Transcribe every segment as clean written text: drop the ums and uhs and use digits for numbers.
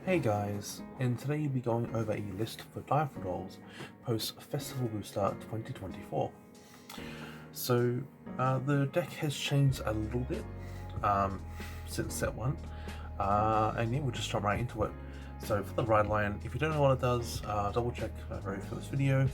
Hey guys, and today we'll be going over a list for Direful dolls post Festival Booster 2024. So the deck has changed a little bit since set 1, and yeah, we'll just jump right into it. So for the ride line, if you don't know what it does, double check my very first video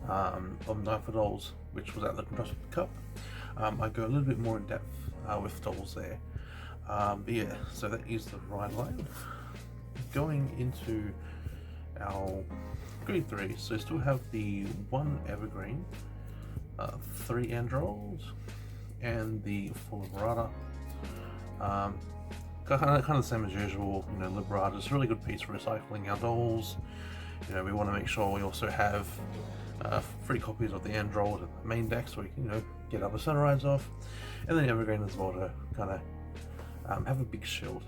on Direful dolls, which was at the Construction Cup. I go a little bit more in depth with dolls there. But yeah, so that is the ride line. Going into our grade 3, so still have the 1 Evergreen, 3 Androids, and the full Liberata. Kind of the same as usual, Liberata is a really good piece for recycling our dolls. We want to make sure we also have free copies of the Android and the main deck so we can, get other center rides off, and then Evergreen as well to kind of have a big shield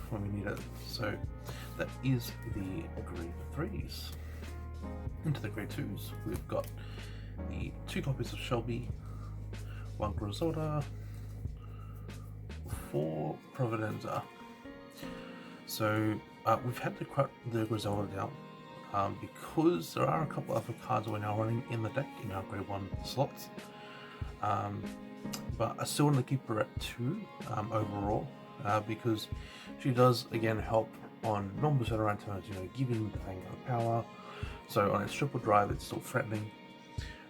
when we need it. So that is the grade 3s. Into the grade 2s, we've got the 2 copies of Shelby, 1 Griselda, 4 Providenza. So we've had to cut the Griselda down because there are a couple other cards we're now running in the deck in our grade 1 slots. But I still want to keep her at 2 overall, because she does again help on non-booster around turns, giving the Vanguard power. So on its triple drive it's still threatening.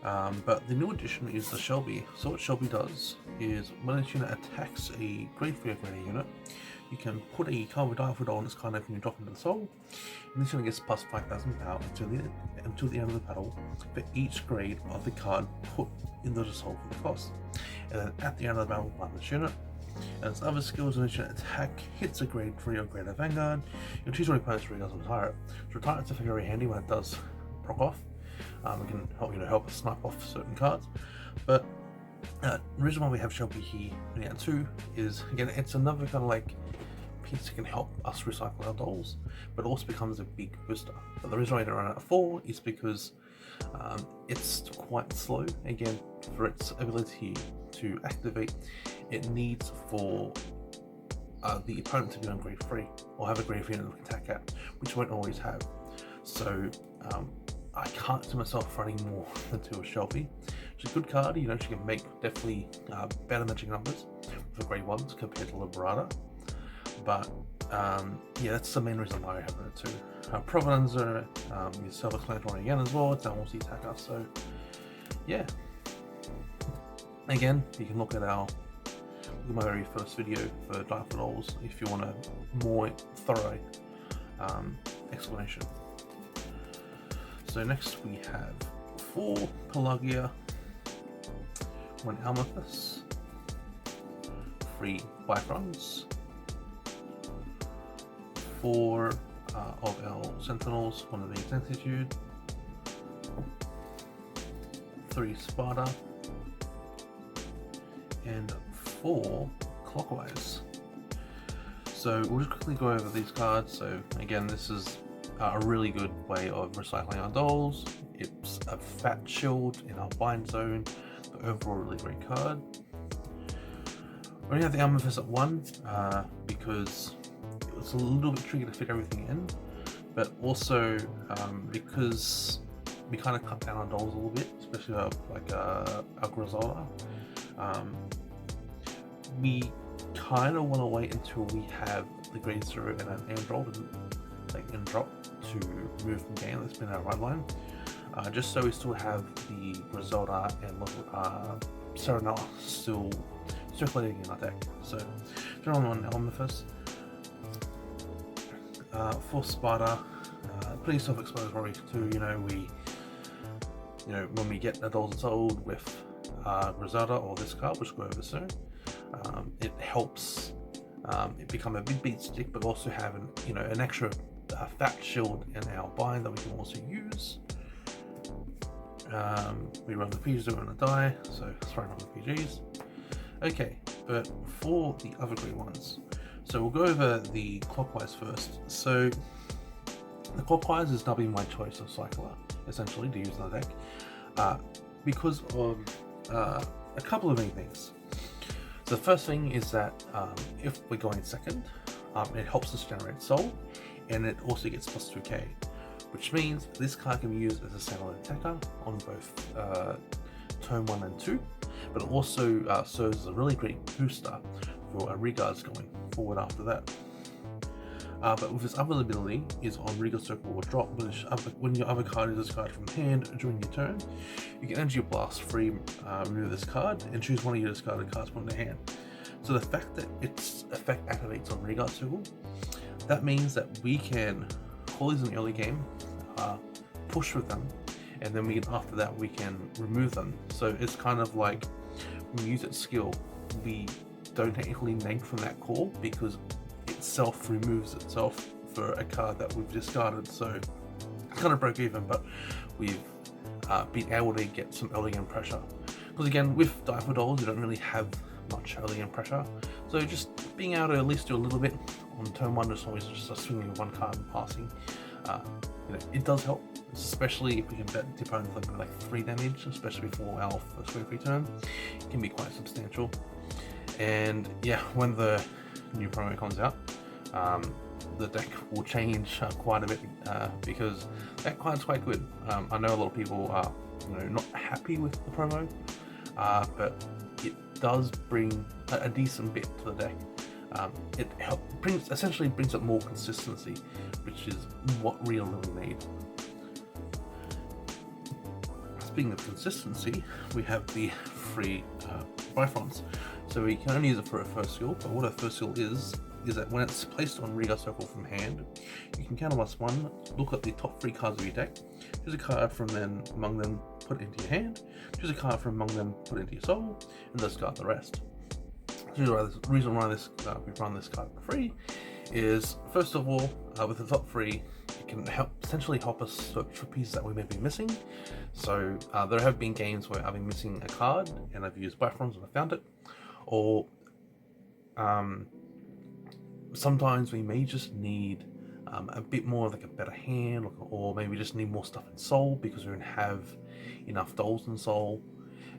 But the new addition is the Shelby. So what Shelby does is when its unit attacks a grade 3 or greater unit, you can put a card with Direful doll on this card when you drop into the soul, and this unit gets plus 5,000 power until the end of the battle for each grade of the card put in the soul for the cost. And then at the end of the battle, run this unit. And its other skills in its attack hits a grade 3 or greater Vanguard, you choose when opponent's really doesn't retire it. So retire it's very handy when it does proc off. It can help us snipe off certain cards. But the reason why we have Shelby here at 2 is, again, it's another kind of like piece that can help us recycle our dolls, but it also becomes a big booster. But the reason why I don't run it at 4 is because it's quite slow. Again, for its ability to activate, it needs for the opponent to be on grade 3 or have a grade 3 unit we can attack at, which we won't always have. So I can't see myself running more than 2 of Shelby. She's a good card, she can make definitely better magic numbers for grade 1s compared to Liberata. But yeah, that's the main reason why I have it at 2. Providenza is self-explanatory again as well, it's a multi-attacker, so yeah. Again, you can look at my very first video for Direful dolls if you want a more thorough explanation. So next we have 4 Pelagia, 1 Amethyst, 3 Bifrons, 4 of our Sentinels, 1 of the Exactitude, 3 Sparta, and 4 Clockwise. So we'll just quickly go over these cards. So again, this is a really good way of recycling our dolls. It's a fat shield in our bind zone, but overall really great card. We only have the Amethyst at 1 because it was a little bit tricky to fit everything in, but also because we kind of cut down our dolls a little bit, especially our Griselda. We kind of want to wait until we have the grade 0 and an Android and drop to remove from game. That's been our run line, just so we still have the Griselda and Serenella still circulating in our deck. So general on Amethyst, 4 Sparta, pretty self-explanatory too. When we get the dolls sold with Griselda or this card, which we'll go over soon, it helps it become a big beat stick, but also have an extra fat shield in our bind that we can also use. We run the PGs on a die, so throwing on the PGs. Okay, but for the other green ones, so we'll go over the Clockwise first. So the Clockwise is now been my choice of cycler, essentially, to use in the deck, because of a couple of main things. So the first thing is that if we're going second, it helps us generate soul, and it also gets plus 2k, which means this card can be used as a standalone attacker on both turn 1 and 2, but it also serves as a really great booster for regards going forward after that. But with its other ability is on Regal Circle or Drop, which when your other card is discarded from hand during your turn, you can Energy Blast free remove this card and choose one of your discarded cards from the hand. So the fact that its effect activates on Regal Circle, that means that we can call these in the early game, push with them, and then after that we can remove them. So it's kind of like when we use its skill, we don't technically neg from that call because itself removes itself for a card that we've discarded. So it's kind of broke even, but we've been able to get some early game pressure. Because again, with Direful dolls, you don't really have much early game pressure. So just being able to at least do a little bit on turn 1, just always just swinging with one card and passing, it does help, especially if we can bet the opponent like 3 damage, especially before our first free turn. It can be quite substantial. And yeah, when the new promo comes out, the deck will change quite a bit because that card's quite good. I know a lot of people are not happy with the promo, but it does bring a decent bit to the deck. It essentially brings up more consistency, which is what we really need. Speaking of consistency, we have the free Bifronts. So we can only use it for a first skill, but what a first skill is that when it's placed on Regal Circle from hand, you can counterblast 1, look at the top 3 cards of your deck, choose a card from among them, put it into your hand, choose a card from among them, put it into your soul, and discard the rest. The reason why we run this card for free is, first of all, with the top 3, it can essentially help us search for pieces that we may be missing. So there have been games where I've been missing a card and I've used Bifrons and I found it, or sometimes we may just need a bit more like a better hand, or maybe we just need more stuff in Soul because we don't have enough dolls in Soul.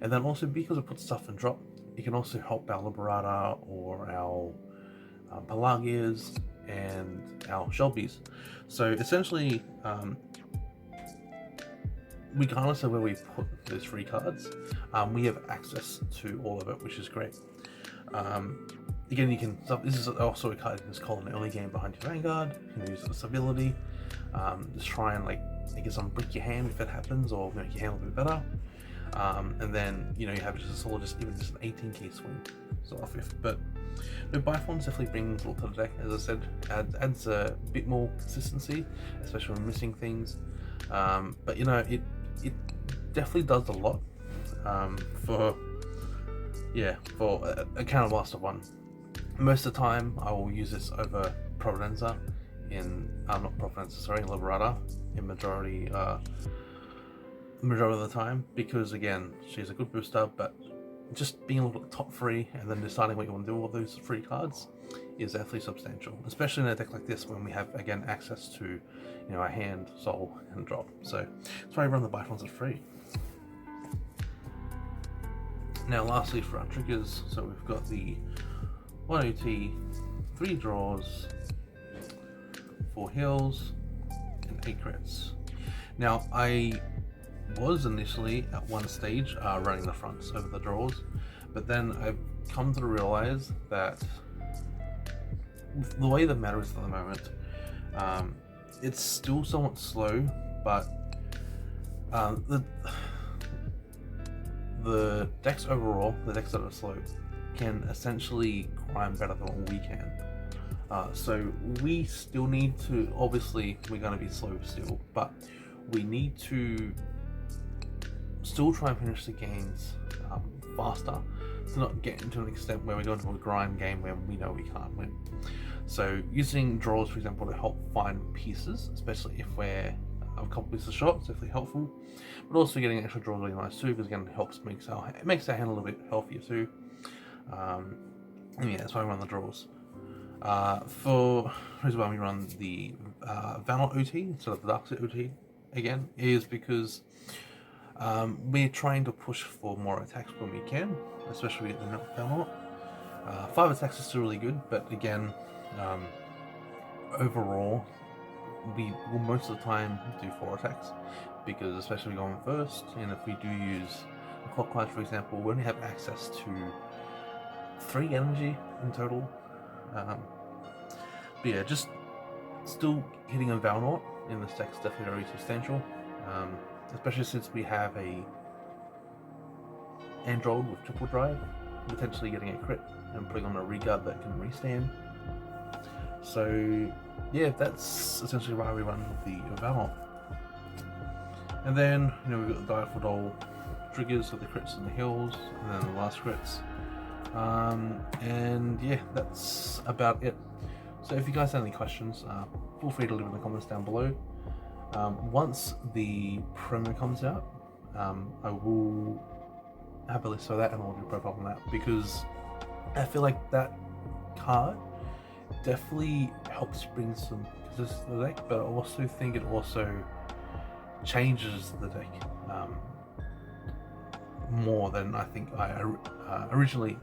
And then also because it puts stuff in Drop, it can also help our Liberata or our Pelagias and our Shelbies. So essentially, regardless of where we put those free cards, we have access to all of it, which is great. Again, this is also a card you can just call an early game behind your Vanguard. You can use this ability, just try and unbrick your hand if it happens, or make your hand a little bit better. And then you have just a solid, even just an 18k swing to off with. But the Bifrons definitely brings a lot to the deck. As I said, adds a bit more consistency, especially when missing things. But it definitely does a lot for a counterblaster 1. Most of the time, I will use this over Providenza Liberata in majority of the time, because again, she's a good booster, but just being able to top 3 and then deciding what you want to do with all those free cards is definitely substantial, especially in a deck like this when we have, again, access to our hand, soul, and drop. So that's why I run the Bifrons at free. Now lastly, for our triggers, so we've got the 1 OT, 3 draws, 4 heals, and 8 crits. Now I was initially at one stage running the fronts over the draws, but then I've come to realize that the way the meta is at the moment, it's still somewhat slow, but the decks overall, the decks that are slow, can essentially grind better than what we can. So we still need to, obviously we're going to be slow still, but we need to still try and finish the games faster, to not get into an extent where we go into a grind game where we know we can't win. So using draws, for example, to help find pieces, especially if we're a couple pieces short, it's definitely helpful. But also getting extra draws really nice too, because again, it makes our hand a little bit healthier too. And yeah, that's why we run the draws. For reason why we run the Valor OT instead of the Darkseid OT again is because we're trying to push for more attacks when we can, especially at the Valor. 5 attacks is still really good, but again, overall, we will most of the time do 4 attacks, because especially going first, and if we do use a clockwise, for example, we only have access to 3 energy in total. But yeah, just still hitting a Valnort in this deck is definitely very substantial, especially since we have a Android with triple drive, potentially getting a crit and putting on a Regard that can restand. So yeah, that's essentially why we run the Valnort. And then, you know, we've got the Direful Doll triggers, so the crits and the heals, and then the last crits. And yeah, that's about it. So if you guys have any questions, feel free to leave in the comments down below. Once the promo comes out, I will have a list of that and I'll do a profile on that, because I feel like that card definitely helps bring some consistency to the deck, but I also think it also changes the deck more than I think I originally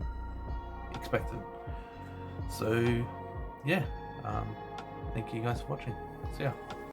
expected. So yeah, thank you guys for watching. See ya.